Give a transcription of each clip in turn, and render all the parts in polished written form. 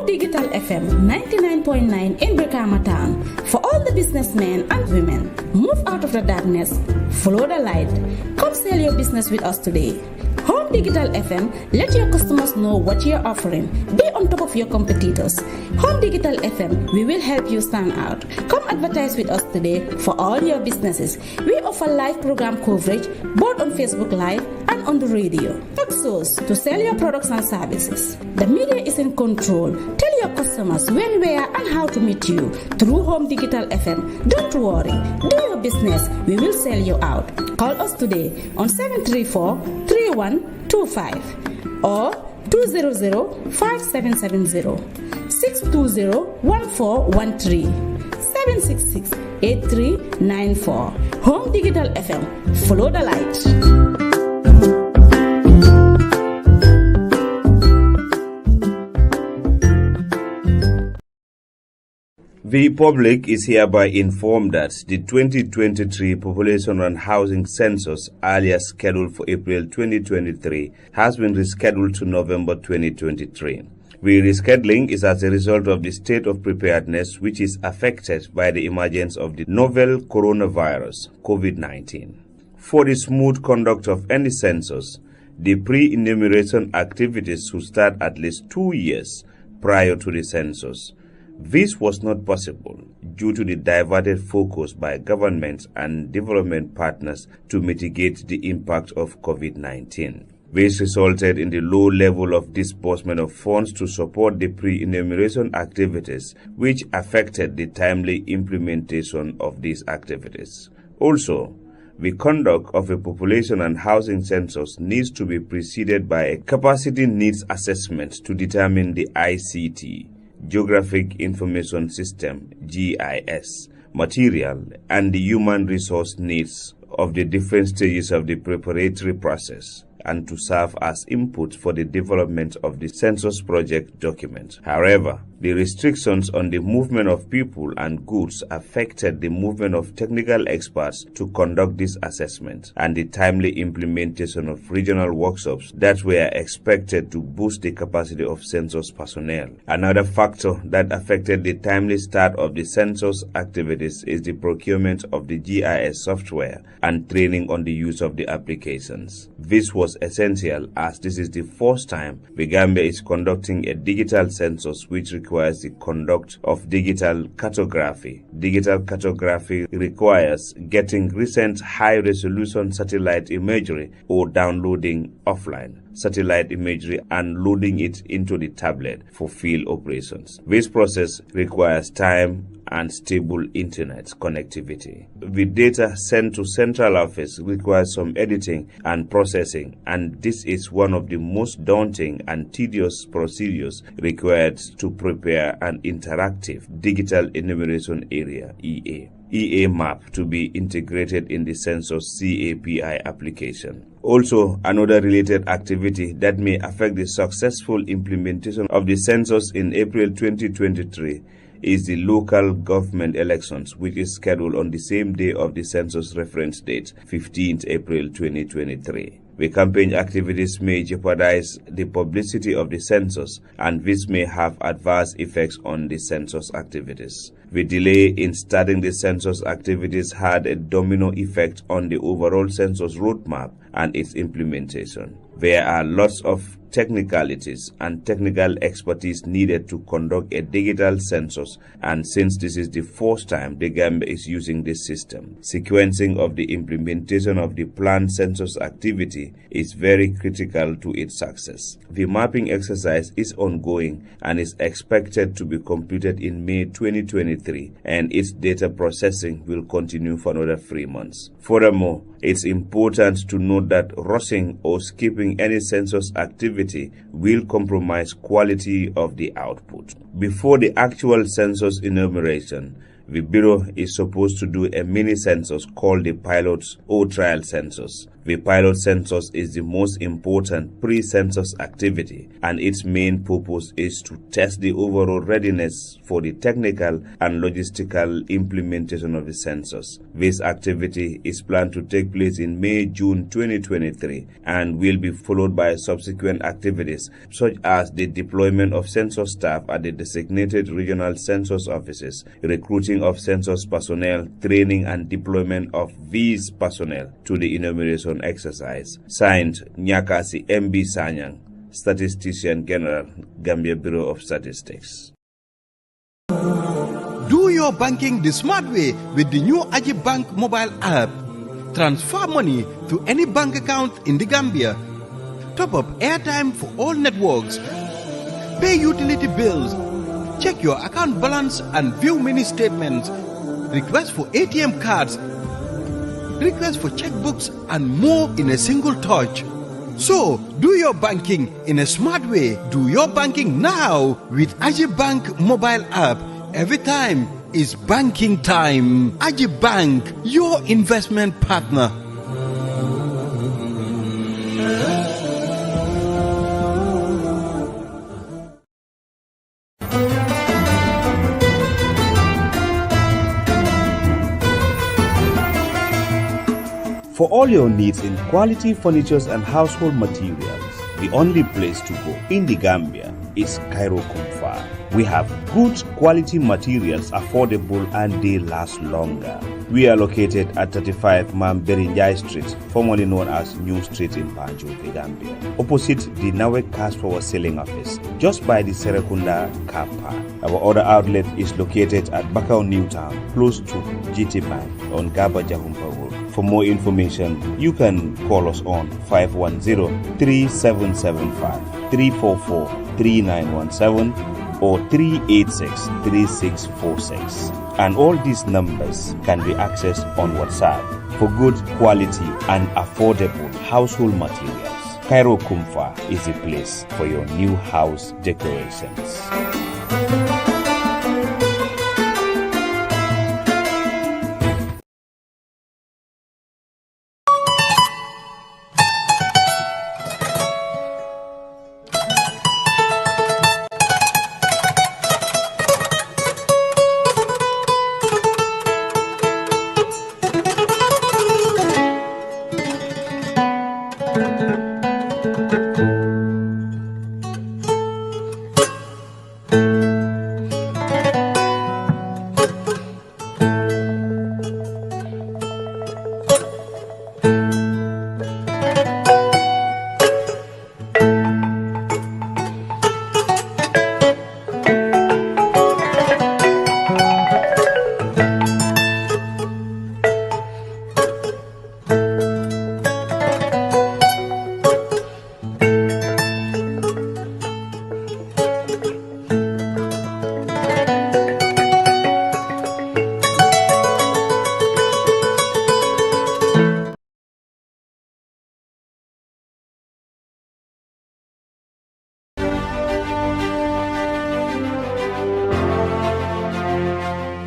Digital FM 99.9 in Brikama Town. For all the businessmen and women, move out of the darkness, follow the light. Come sell your business with us today. Home Digital FM, let your customers know what you're offering. Be on top of your competitors. Home Digital FM, we will help you stand out. Come advertise with us today for all your businesses. We offer live program coverage both on Facebook Live and on the radio. Talk source to sell your products and services. The media is in control. Tell your customers when, where, and how to meet you through Home Digital FM. Don't worry. Do your business. We will sell you out. Call us today on 734-3125 or 200-5770, 620-1413, 766-8394. Home Digital FM. Follow the light. The public is hereby informed that the 2023 Population and Housing Census, earlier scheduled for April 2023, has been rescheduled to November 2023. The rescheduling is as a result of the state of preparedness which is affected by the emergence of the novel coronavirus, COVID-19. For the smooth conduct of any census, the pre-enumeration activities should start at least 2 years prior to the census. This was not possible due to the diverted focus by governments and development partners to mitigate the impact of COVID-19. This resulted in the low level of disbursement of funds to support the pre-enumeration activities, which affected the timely implementation of these activities. Also, the conduct of a population and housing census needs to be preceded by a capacity needs assessment to determine the ICT, Geographic Information System, GIS, material and the human resource needs of the different stages of the preparatory process, and to serve as input for the development of the census project document. However, the restrictions on the movement of people and goods affected the movement of technical experts to conduct this assessment and the timely implementation of regional workshops that were expected to boost the capacity of census personnel. Another factor that affected the timely start of the census activities is the procurement of the GIS software and training on the use of the applications. This was essential as this is the first time the Gambia is conducting a digital census which requires the conduct of digital cartography. Digital cartography requires getting recent high-resolution satellite imagery or downloading offline satellite imagery and loading it into the tablet for field operations. This process requires time and stable internet connectivity. The data sent to central office requires some editing and processing, and this is one of the most daunting and tedious procedures required to prepare an interactive digital enumeration area, EA map, to be integrated in the census CAPI application. Also, another related activity that may affect the successful implementation of the census in April 2023 is the local government elections, which is scheduled on the same day of the census reference date, 15th April 2023. The campaign activities may jeopardize the publicity of the census, and this may have adverse effects on the census activities. The delay in starting the census activities had a domino effect on the overall census roadmap and its implementation. There are lots of technicalities and technical expertise needed to conduct a digital census, and since this is the first time the Gambia is using this system, sequencing of the implementation of the planned census activity is very critical to its success. The mapping exercise is ongoing and is expected to be completed in May 2023, and its data processing will continue for another 3 months. Furthermore, it's important to note that rushing or skipping any census activity will compromise quality of the output. Before the actual census enumeration, the Bureau is supposed to do a mini census called the pilot or trial census. The pilot census is the most important pre-census activity, and its main purpose is to test the overall readiness for the technical and logistical implementation of the census. This activity is planned to take place in May-June 2023 and will be followed by subsequent activities such as the deployment of census staff at the designated regional census offices, recruiting of census personnel, training and deployment of these personnel to the enumeration exercise. Signed, Nyakasi Mb Sanyang, Statistician General, Gambia Bureau of Statistics. Do your banking the smart way with the new Aji Bank mobile app. Transfer money to any bank account in the Gambia. Top up airtime for all networks. Pay utility bills. Check your account balance and view mini statements. Request for ATM cards. Request for checkbooks and more in a single touch. So, do your banking in a smart way. Do your banking now with Aji Bank mobile app. Every time is banking time. Aji Bank, your investment partner. For all your needs in quality furnitures and household materials, the only place to go in the Gambia is Cairo Kumfa. We have good quality materials, affordable, and they last longer. We are located at 35 Mamberinjai Street, formerly known as New Street in Banjul, the Gambia, opposite the Nawek Cash Power Selling Office, just by the Serekunda car park. Our other outlet is located at Bakau Newtown, close to GT Bank on Gaba Jahumpa Road. For more information, you can call us on 510-3775, 344-3917, or 386-3646. And all these numbers can be accessed on WhatsApp for good quality and affordable household materials. Cairo Kumfa is a place for your new house decorations.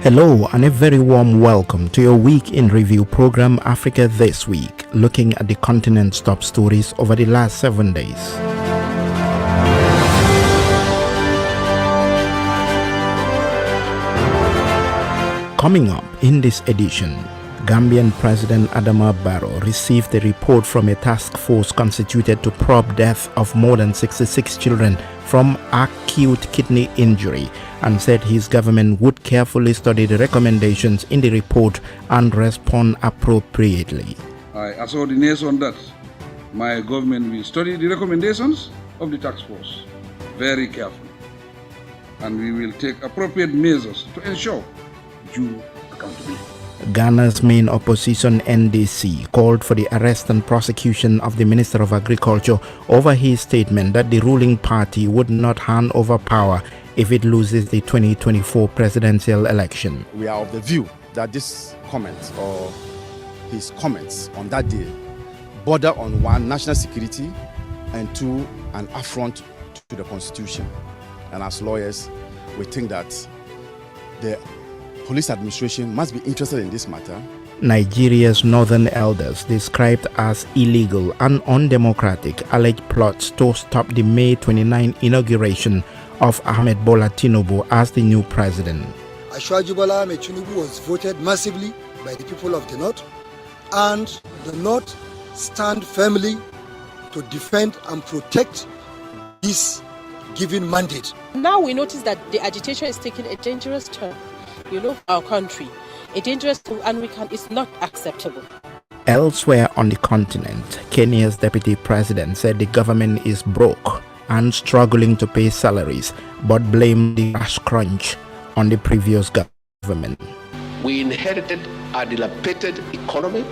Hello and a very warm welcome to your Week in Review program Africa This Week, looking at the continent's top stories over the last 7 days. Coming up in this edition, Gambian President Adama Barrow received a report from a task force constituted to probe death of more than 66 children from acute kidney injury and said his government would carefully study the recommendations in the report and respond appropriately. I assure the nation that my government will study the recommendations of the task force very carefully, and we will take appropriate measures to ensure due accountability. Ghana's main opposition NDC called for the arrest and prosecution of the Minister of Agriculture over his statement that the ruling party would not hand over power if it loses the 2024 presidential election. We are of the view that this comment or his comments on that day border on one, national security, and two, an affront to the Constitution. And as lawyers, we think that the police administration must be interested in this matter Nigeria's northern elders described as illegal and undemocratic alleged plots to stop the May 29 inauguration of Ahmed Bola Tinubu as the new president. Ashwaji Bola Ahmed Tinubu was voted massively by the people of the North, and the North stand firmly to defend and protect this given mandate. Now we notice that the agitation is taking a dangerous turn, for our country. A dangerous turn, and it's not acceptable. Elsewhere on the continent, Kenya's deputy president said the government is broke and struggling to pay salaries, but blamed the cash crunch on the previous government. We inherited a dilapidated economy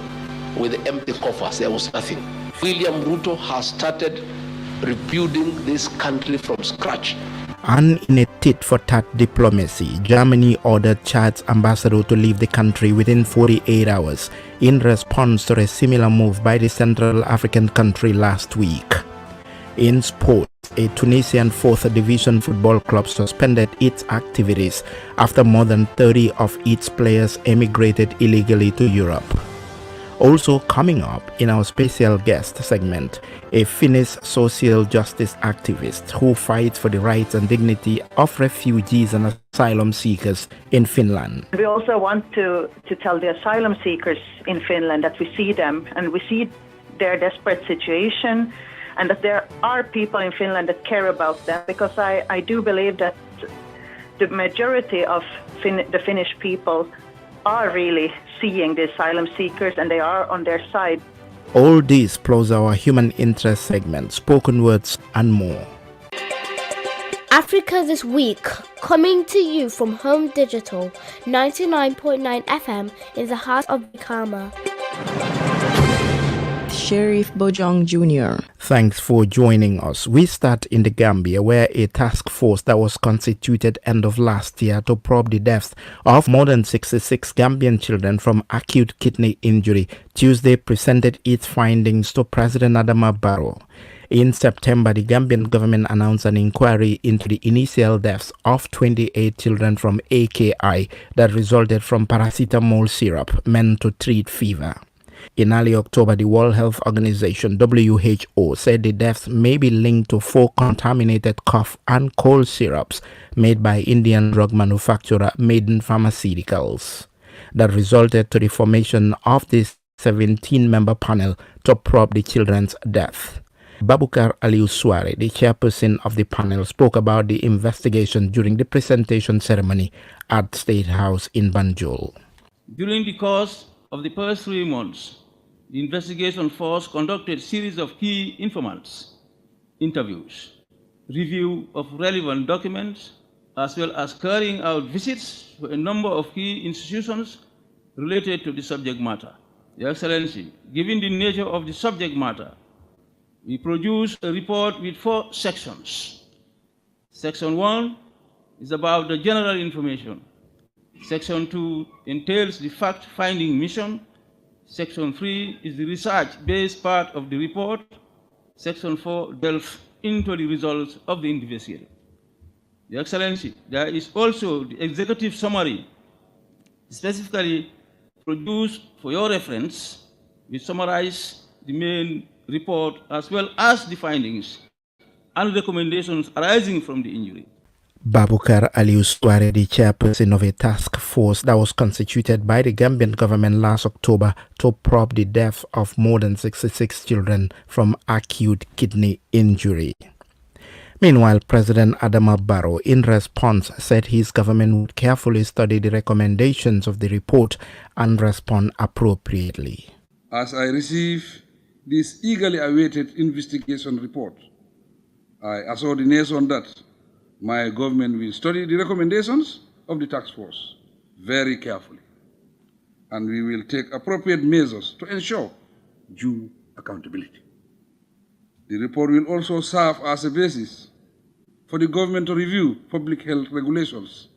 with empty coffers. There was nothing. William Ruto has started rebuilding this country from scratch. And in a tit-for-tat diplomacy, Germany ordered Chad's ambassador to leave the country within 48 hours in response to a similar move by the Central African country last week. In sports, a Tunisian 4th Division football club suspended its activities after more than 30 of its players emigrated illegally to Europe. Also coming up in our special guest segment, a Finnish social justice activist who fights for the rights and dignity of refugees and asylum seekers in Finland. We also want to tell the asylum seekers in Finland that we see them and we see their desperate situation, and that there are people in Finland that care about them, because I do believe that the majority of the Finnish people are really seeing the asylum seekers and they are on their side. All this plus our human interest segment, spoken words and more. Africa This Week, coming to you from Home Digital 99.9 FM in the heart of Bikama. Sheriff Bojang Jnr. Thanks for joining us. We start in the Gambia, where a task force that was constituted end of last year to probe the deaths of more than 66 Gambian children from acute kidney injury Tuesday presented its findings to President Adama Barrow. In September, the Gambian government announced an inquiry into the initial deaths of 28 children from AKI that resulted from paracetamol syrup meant to treat fever. In early October, the World Health Organization, WHO, said the deaths may be linked to 4 contaminated cough and cold syrups made by Indian drug manufacturer Maiden Pharmaceuticals. That resulted to the formation of this 17-member panel to probe the children's death. Babukar Aliu Suare, the chairperson of the panel, spoke about the investigation during the presentation ceremony at State House in Banjul. During the course of the past 3 months, the investigation force conducted a series of key informants, interviews, review of relevant documents, as well as carrying out visits to a number of key institutions related to the subject matter. Your Excellency, given the nature of the subject matter, we produced a report with 4 sections. Section 1 is about the general information. Section 2 entails the fact-finding mission. Section 3 is the research-based part of the report. Section 4 delves into the results of the investigation. Your Excellency, there is also the executive summary specifically produced for your reference. We summarize the main report as well as the findings and recommendations arising from the injury. Babukar Aliu Suare, the chairperson of a task force that was constituted by the Gambian government last October to probe the death of more than 66 children from acute kidney injury. Meanwhile, President Adama Barrow, in response, said his government would carefully study the recommendations of the report and respond appropriately. As I receive this eagerly awaited investigation report, I assure the nation that my government will study the recommendations of the task force very carefully, and we will take appropriate measures to ensure due accountability. The report will also serve as a basis for the government to review public health regulations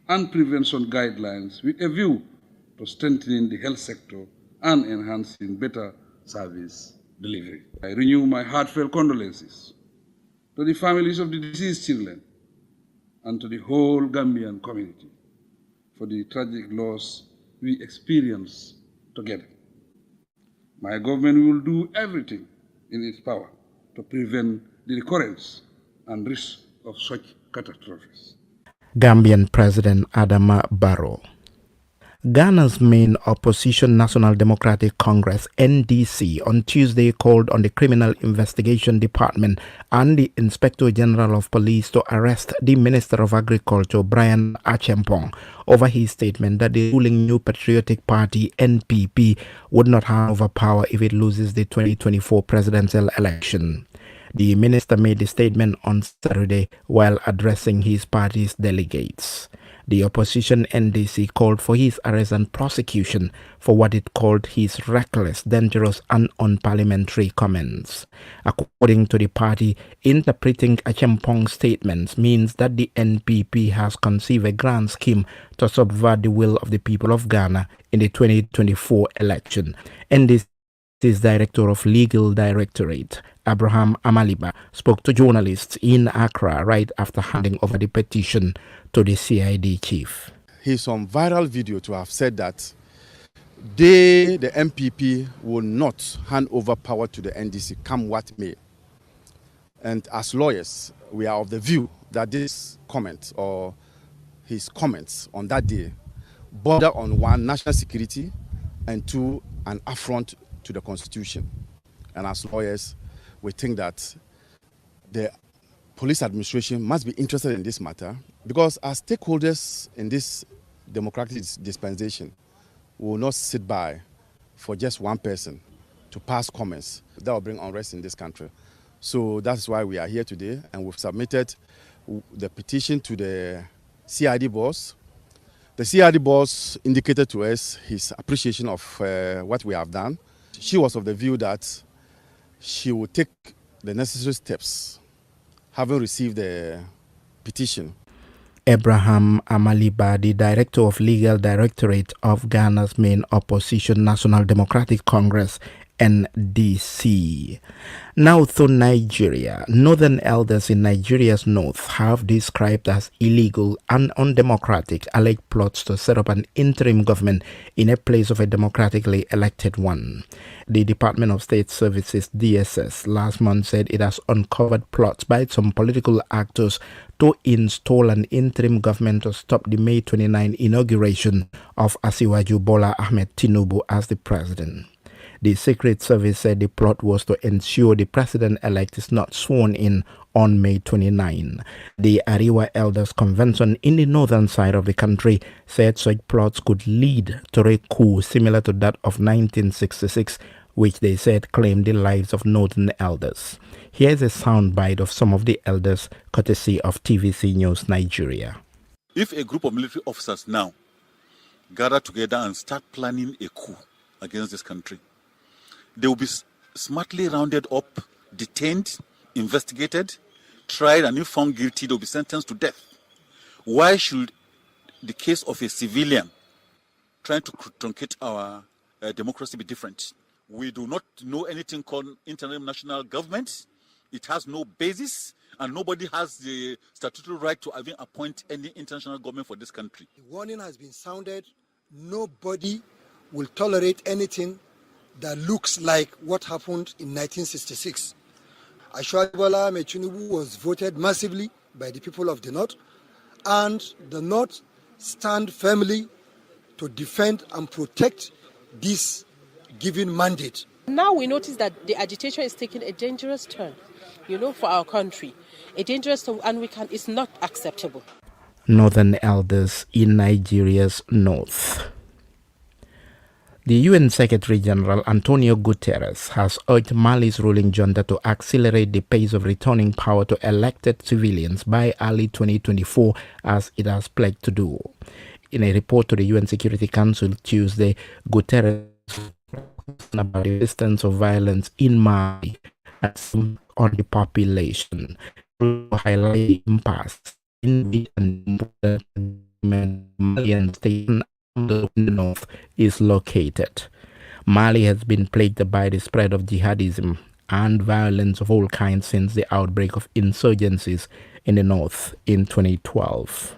and prevention guidelines with a view to strengthening the health sector and enhancing better service delivery. I renew my heartfelt condolences to the families of the deceased children and to the whole Gambian community for the tragic loss we experience together. My government will do everything in its power to prevent the recurrence and risk of such catastrophes. Gambian President Adama Barrow. Ghana's main opposition National Democratic Congress (NDC) on Tuesday called on the Criminal Investigation Department and the Inspector General of Police to arrest the Minister of Agriculture Brian Achempong over his statement that the ruling New Patriotic Party (NPP) would not hand over power if it loses the 2024 presidential election. The minister made the statement on Saturday while addressing his party's delegates. The opposition NDC called for his arrest and prosecution for what it called his reckless, dangerous and unparliamentary comments. According to the party, interpreting Achempong's statements means that the NPP has conceived a grand scheme to subvert the will of the people of Ghana in the 2024 election. NDC's Director of Legal Directorate, Abraham Amaliba, spoke to journalists in Accra right after handing over the petition to the CID chief. He's on viral video to have said that they, the MPP, will not hand over power to the NDC, come what may. And as lawyers, we are of the view that this comment or his comments on that day border on one, national security, and two, an affront to the Constitution. And as lawyers, we think that the police administration must be interested in this matter because as stakeholders in this democratic dispensation, we will not sit by for just one person to pass comments that will bring unrest in this country. So that's why we are here today, and we've submitted the petition to the CID boss. The CID boss indicated to us his appreciation of what we have done. She was of the view that she would take the necessary steps, having received the petition. Abraham Amaliba, the Director of Legal Directorate of Ghana's main opposition National Democratic Congress NDC. Now to Nigeria. Northern elders in Nigeria's north have described as illegal and undemocratic alleged plots to set up an interim government in a place of a democratically elected one. The Department of State Services DSS last month said it has uncovered plots by some political actors to install an interim government to stop the May 29 inauguration of Asiwaju Bola Ahmed Tinubu as the president. The Secret Service said the plot was to ensure the president-elect is not sworn in on May 29. The Ariwa Elders Convention in the northern side of the country said such plots could lead to a coup similar to that of 1966, which they said claimed the lives of northern elders. Here's a soundbite of some of the elders, courtesy of TVC News Nigeria. If a group of military officers now gather together and start planning a coup against this country, they will be smartly rounded up, detained, investigated, tried, and if found guilty, they will be sentenced to death. Why should the case of a civilian trying to truncate our democracy be different? We do not know anything called interim national government. It has no basis, and nobody has the statutory right to even appoint any international government for this country. The warning has been sounded. Nobody will tolerate anything that looks like what happened in 1966. Asiwaju Bola Ahmed Tinubu was voted massively by the people of the North, and the North stand firmly to defend and protect this given mandate. Now we notice that the agitation is taking a dangerous turn, for our country. A dangerous turn, and it's not acceptable. Northern elders in Nigeria's north. The UN Secretary General Antonio Guterres has urged Mali's ruling junta to accelerate the pace of returning power to elected civilians by early 2024, as it has pledged to do. In a report to the UN Security Council Tuesday, Guterres about the existence of violence in Mali on the population, to highlight the impasse in the Malian state in the north is located. Mali has been plagued by the spread of jihadism and violence of all kinds since the outbreak of insurgencies in the north in 2012.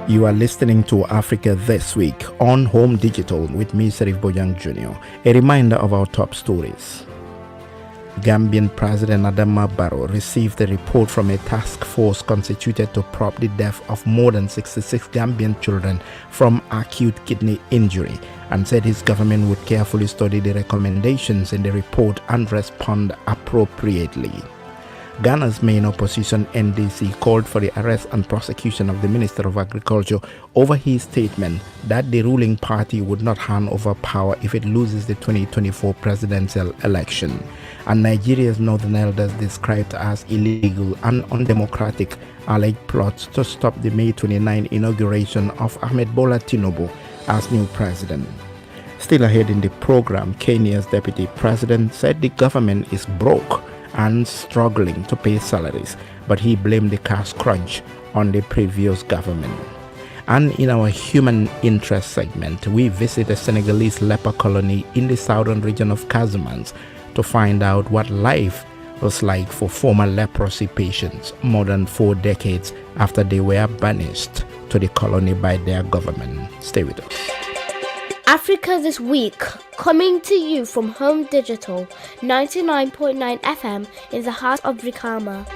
You are listening to Africa This Week on Home Digital with me, Bojang Jnr. A reminder of our top stories. Gambian President Adama Barrow received a report from a task force constituted to probe the death of more than 66 Gambian children from acute kidney injury and said his government would carefully study the recommendations in the report and respond appropriately. Ghana's main opposition, NDC, called for the arrest and prosecution of the Minister of Agriculture over his statement that the ruling party would not hand over power if it loses the 2024 presidential election. And Nigeria's northern elders described as illegal and undemocratic alleged plots to stop the May 29 inauguration of Ahmed Bola Tinubu as new president. Still ahead in the program, Kenya's deputy president said the government is broke and struggling to pay salaries, but he blamed the cash crunch on the previous government. And in our human interest segment, we visit a Senegalese leper colony in the southern region of Casamance to find out what life was like for former leprosy patients more than 4 decades after they were banished to the colony by their government. Stay with us. Africa This Week, coming to you from Home Digital 99.9 FM in the heart of Brikama.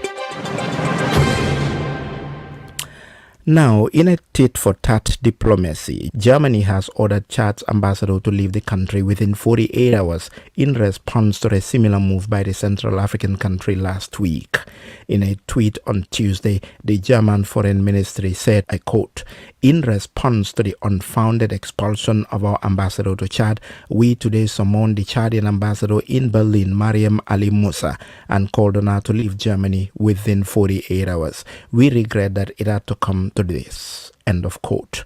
Now, in a tit-for-tat diplomacy, Germany has ordered Chad's ambassador to leave the country within 48 hours in response to a similar move by the Central African country last week. In a tweet on Tuesday, the German Foreign Ministry said, I quote, "In response to the unfounded expulsion of our ambassador to Chad, we today summoned the Chadian ambassador in Berlin, Mariam Ali Musa, and called on her to leave Germany within 48 hours. We regret that it had to come to this." End of quote.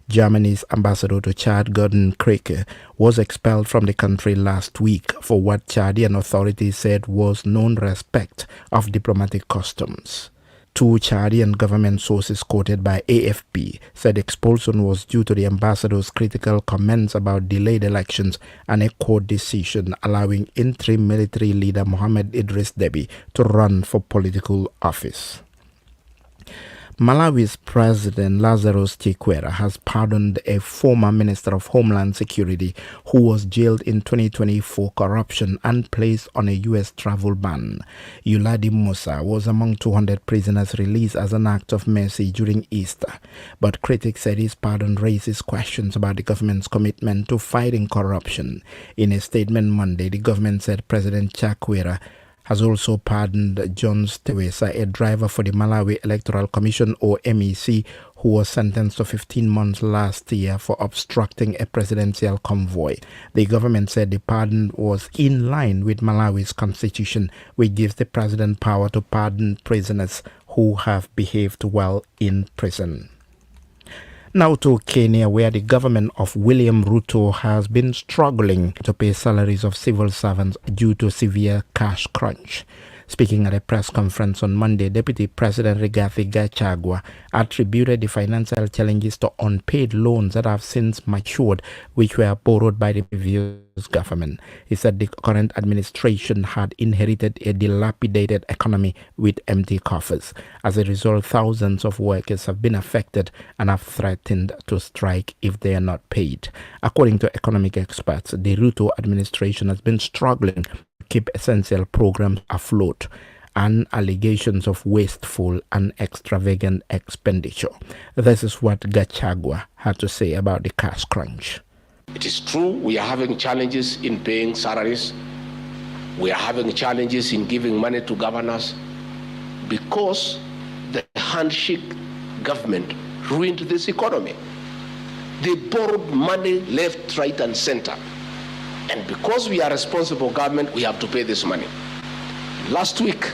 Germany's ambassador to Chad, Gordon Krake, was expelled from the country last week for what Chadian authorities said was non-respect of diplomatic customs. 2 Chadian government sources quoted by AFP said expulsion was due to the ambassador's critical comments about delayed elections and a court decision allowing interim military leader Mohamed Idris Deby to run for political office. Malawi's President Lazarus Chakwera has pardoned a former Minister of Homeland Security who was jailed in 2020 for corruption and placed on a U.S. travel ban. Yuladi Musa was among 200 prisoners released as an act of mercy during Easter, but critics said his pardon raises questions about the government's commitment to fighting corruption. In a statement Monday, the government said President Chakwera has also pardoned John Stewesa, a driver for the Malawi Electoral Commission or MEC, who was sentenced to 15 months last year for obstructing a presidential convoy. The government said the pardon was in line with Malawi's constitution, which gives the president power to pardon prisoners who have behaved well in prison. Now to Kenya, where the government of William Ruto has been struggling to pay salaries of civil servants due to severe cash crunch. Speaking at a press conference on Monday, Deputy President Rigathi Gachagua attributed the financial challenges to unpaid loans that have since matured, which were borrowed by the previous government. He said the current administration had inherited a dilapidated economy with empty coffers. As a result, thousands of workers have been affected and have threatened to strike if they are not paid. According to economic experts, the Ruto administration has been struggling to keep essential programs afloat and allegations of wasteful and extravagant expenditure. This is what Gachagua had to say about the cash crunch. It is true we are having challenges in paying salaries. We are having challenges in giving money to governors because the handshake government ruined this economy. They borrowed money left, right, and center. And because we are responsible government, we have to pay this money. Last week,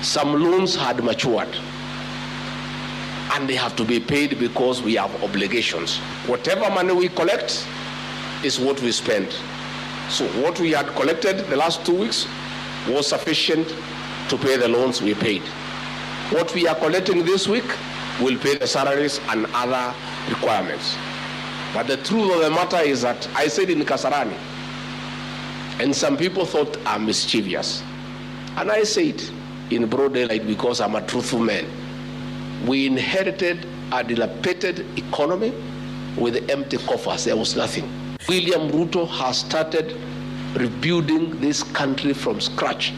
some loans had matured and they have to be paid because we have obligations. Whatever money we collect is what we spend. So what we had collected the last 2 weeks was sufficient to pay the loans we paid. What we are collecting this week will pay the salaries and other requirements. But the truth of the matter is that I said in Kasarani, and some people thought I'm mischievous. And I said in broad daylight because I'm a truthful man. We inherited a dilapidated economy with empty coffers. There was nothing. William Ruto has started rebuilding this country from scratch.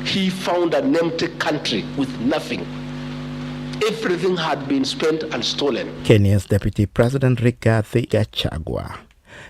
He found an empty country with nothing. Everything had been spent and stolen. Kenya's Deputy President Rigathi Gachagua.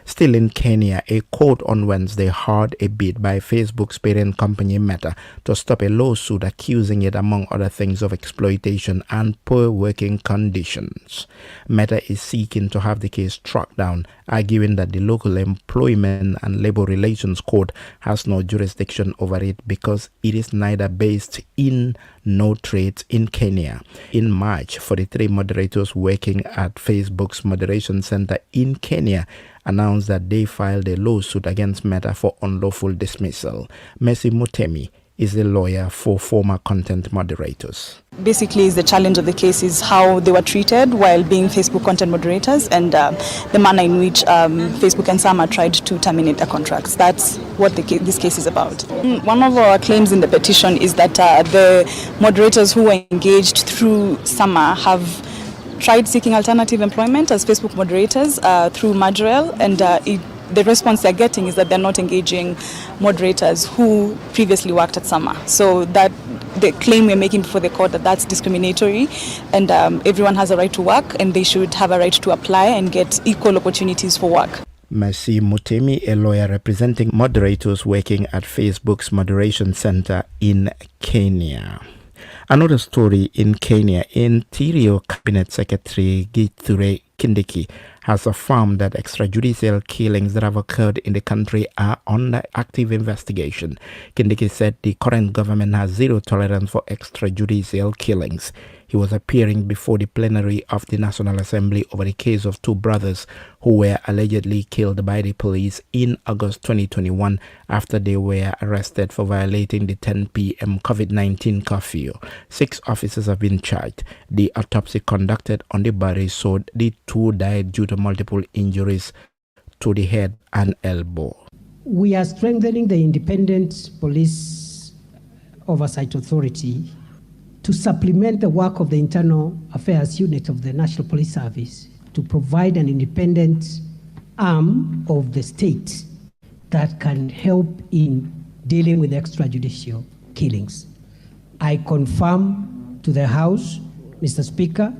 Still in Kenya, a court on Wednesday heard a bid by Facebook's parent company Meta to stop a lawsuit accusing it, among other things, of exploitation and poor working conditions. Meta is seeking to have the case struck down, arguing that the local Employment and Labor Relations Court has no jurisdiction over it because it is neither based in nor trades in Kenya. In March, 43 moderators working at Facebook's moderation center in Kenya announced that they filed a lawsuit against Meta for unlawful dismissal. Mercy Mutemi is a lawyer for former content moderators. Basically, the challenge of the case is how they were treated while being Facebook content moderators and the manner in which Facebook and Sama tried to terminate their contracts. That's what this case is about. One of our claims in the petition is that the moderators who were engaged through Sama have tried seeking alternative employment as Facebook moderators through Majorel, and the response they're getting is that they're not engaging moderators who previously worked at Sama. So that the claim we're making before the court that that's discriminatory, and everyone has a right to work and they should have a right to apply and get equal opportunities for work. Mercy Mutemi, a lawyer representing moderators working at Facebook's moderation center in Kenya. Another story in Kenya, Interior Cabinet Secretary Githure Kindiki has affirmed that extrajudicial killings that have occurred in the country are under active investigation. Kindiki said the current government has zero tolerance for extrajudicial killings. He was appearing before the plenary of the National Assembly over the case of two brothers who were allegedly killed by the police in August 2021 after they were arrested for violating the 10 p.m. COVID-19 curfew. 6 officers have been charged. The autopsy conducted on the bodies showed the two died due to multiple injuries to the head and elbow. We are strengthening the independent police oversight authority to supplement the work of the Internal Affairs Unit of the National Police Service to provide an independent arm of the state that can help in dealing with extrajudicial killings. I confirm to the House, Mr. Speaker,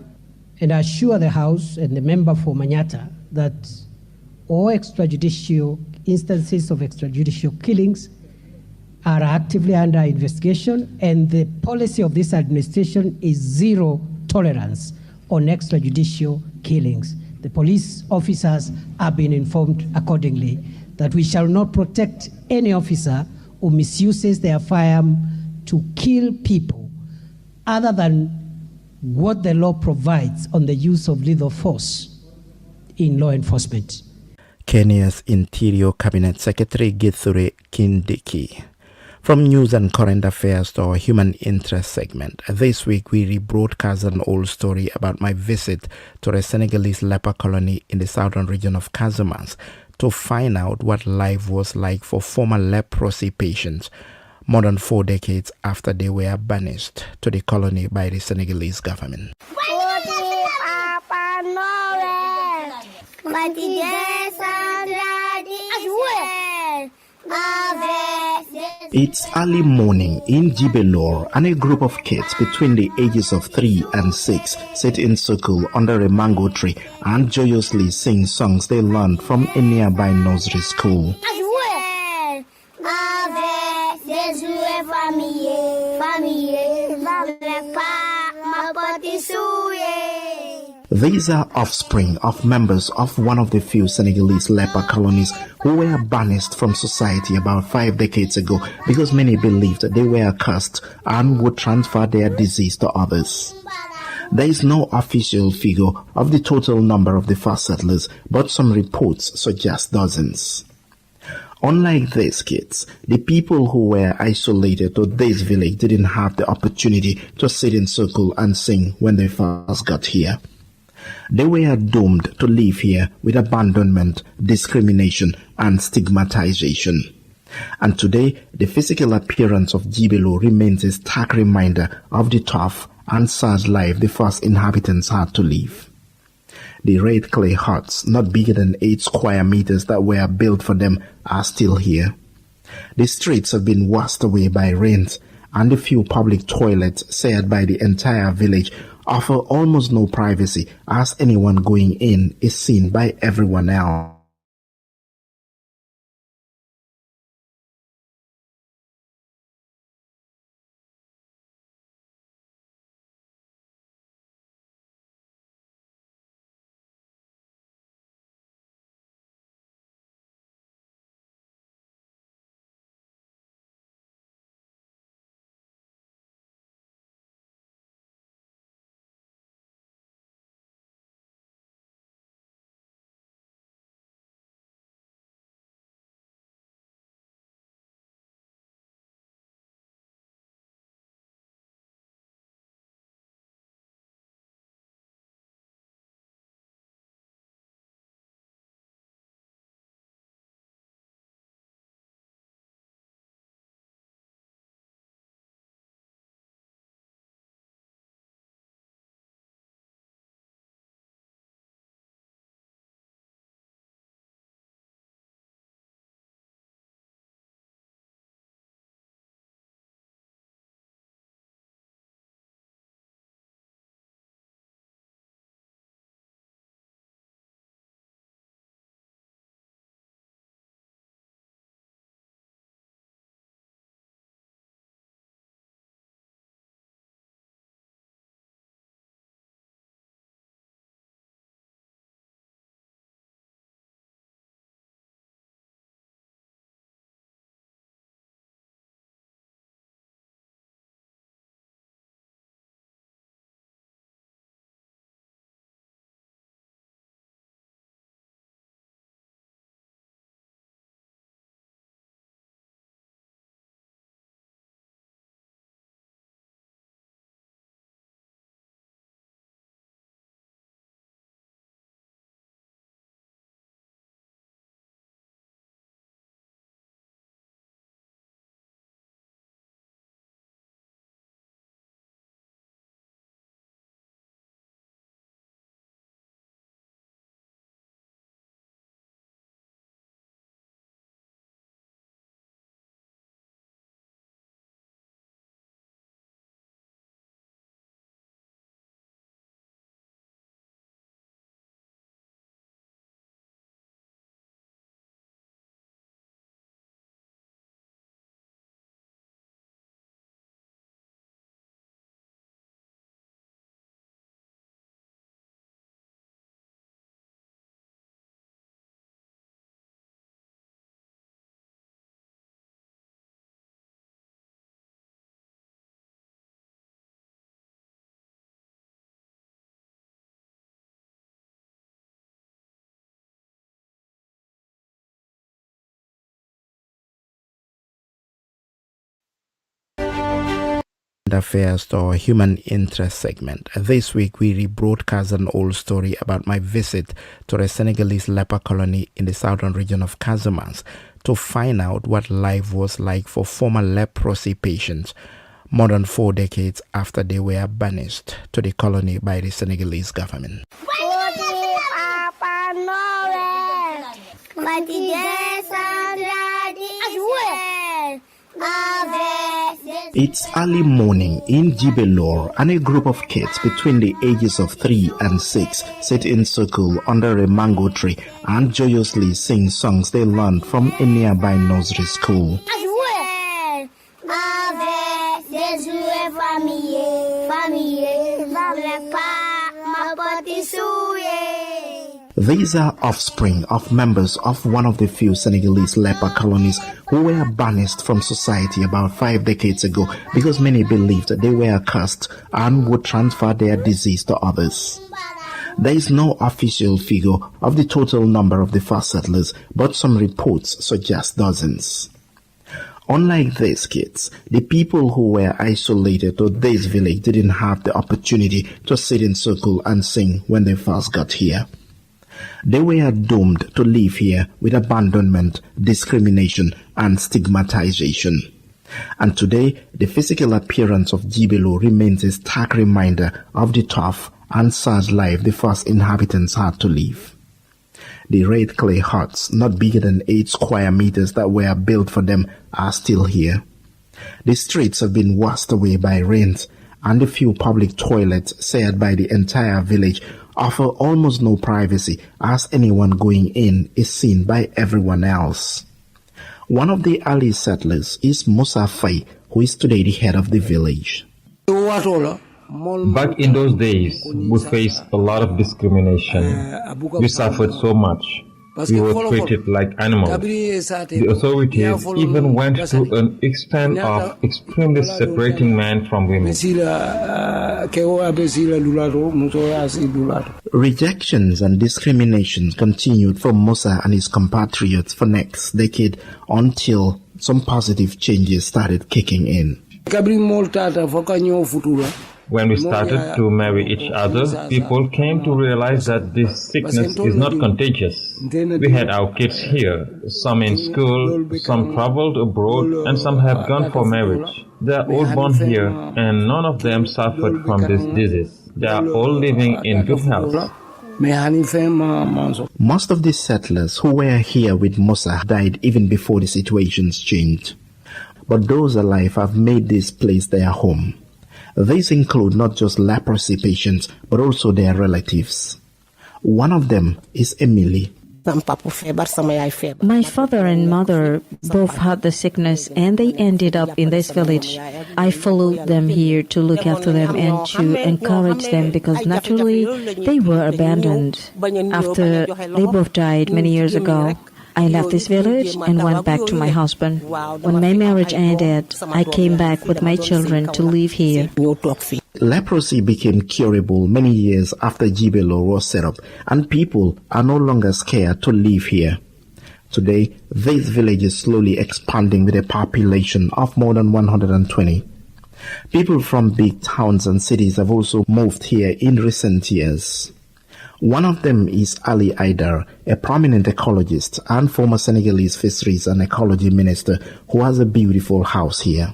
and I assure the House and the member for Manyata that all extrajudicial instances of extrajudicial killings are actively under investigation, and the policy of this administration is zero tolerance on extrajudicial killings. The police officers have been informed accordingly that we shall not protect any officer who misuses their firearm to kill people other than what the law provides on the use of lethal force in law enforcement. Kenya's Interior Cabinet Secretary Githure Kindiki. From news and current affairs to our human interest segment, this week we rebroadcast an old story about my visit to a Senegalese leper colony in the southern region of Casamance to find out what life was like for former leprosy patients more than 4 decades after they were banished to the colony by the Senegalese government. It's early morning in Jibelor, and a group of kids between the ages of 3 and 6 sit in circle under a mango tree and joyously sing songs they learned from a nearby nursery school. These are offspring of members of one of the few Senegalese leper colonies who were banished from society about 5 decades ago because many believed they were cursed and would transfer their disease to others. There is no official figure of the total number of the first settlers, but some reports suggest dozens. Unlike these kids, the people who were isolated to this village didn't have the opportunity to sit in circle and sing when they first got here. They were doomed to live here with abandonment, discrimination, and stigmatization. And today, the physical appearance of Jibelo remains a stark reminder of the tough and sad life the first inhabitants had to live. The red clay huts, not bigger than 8 square meters, that were built for them are still here. The streets have been washed away by rains, and the few public toilets shared by the entire village offer almost no privacy, as anyone going in is seen by everyone else. Affairs to our human interest segment. This week we rebroadcast an old story about my visit to the Senegalese leper colony in the southern region of Casamance to find out what life was like for former leprosy patients more than 4 decades after they were banished to the colony by the Senegalese government. It's early morning in Jibelor, and a group of kids between the ages of 3 and 6 sit in circle under a mango tree and joyously sing songs they learned from a nearby nursery school. These are offspring of members of one of the few Senegalese leper colonies who were banished from society about 5 decades ago because many believed they were cursed and would transfer their disease to others. There is no official figure of the total number of the first settlers, but some reports suggest dozens. Unlike these kids, the people who were isolated to this village didn't have the opportunity to sit in circle and sing when they first got here. They were doomed to live here with abandonment, discrimination, and stigmatization. And today, the physical appearance of Jibelo remains a stark reminder of the tough and sad life the first inhabitants had to live. The red clay huts, not bigger than 8 square meters that were built for them, are still here. The streets have been washed away by rains, and the few public toilets shared by the entire village offer almost no privacy, as anyone going in is seen by everyone else. One of the early settlers is Musa Faye, who is today the head of the village. Back in those days, we faced a lot of discrimination. We suffered so much. We were treated like animals. The authorities even went to an extent of extremely separating men from women. Rejections and discriminations continued for Musa and his compatriots for next decade until some positive changes started kicking in. When we started to marry each other, people came to realize that this sickness is not contagious. We had our kids here, some in school, some traveled abroad, and some have gone for marriage. They are all born here, and none of them suffered from this disease. They are all living in good health. Most of the settlers who were here with Musa died even before the situations changed. But those alive have made this place their home. These include not just leprosy patients, but also their relatives. One of them is Emily. My father and mother both had the sickness and they ended up in this village. I followed them here to look after them and to encourage them because naturally they were abandoned. After they both died many years ago, I left this village and went back to my husband. When my marriage ended, I came back with my children to live here. Leprosy became curable many years after Jibelo was set up, and people are no longer scared to live here. Today, this village is slowly expanding with a population of more than 120. People from big towns and cities have also moved here in recent years. One of them is Ali Aidar, a prominent ecologist and former Senegalese fisheries and ecology minister who has a beautiful house here.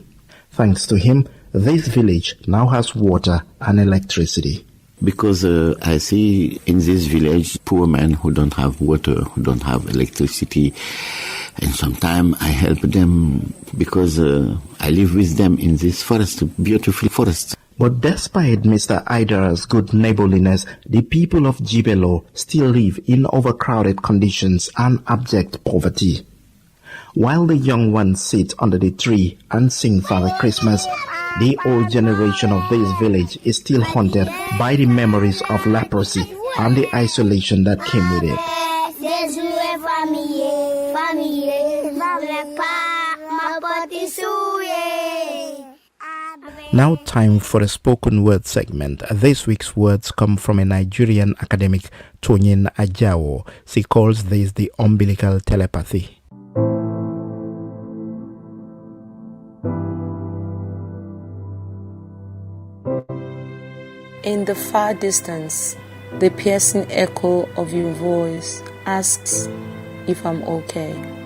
Thanks to him, this village now has water and electricity. Because I see in this village poor men who don't have water, who don't have electricity, and sometimes I help them because I live with them in this forest, beautiful forest. But despite Mr. Aidar's good neighborliness, the people of Jibelo still live in overcrowded conditions and abject poverty. While the young ones sit under the tree and sing Father Christmas, the old generation of this village is still haunted by the memories of leprosy and the isolation that came with it. Now time for a spoken word segment. This week's words come from a Nigerian academic, Tonyin Ajawo. She calls this the umbilical telepathy. In the far distance, the piercing echo of your voice asks if I'm okay.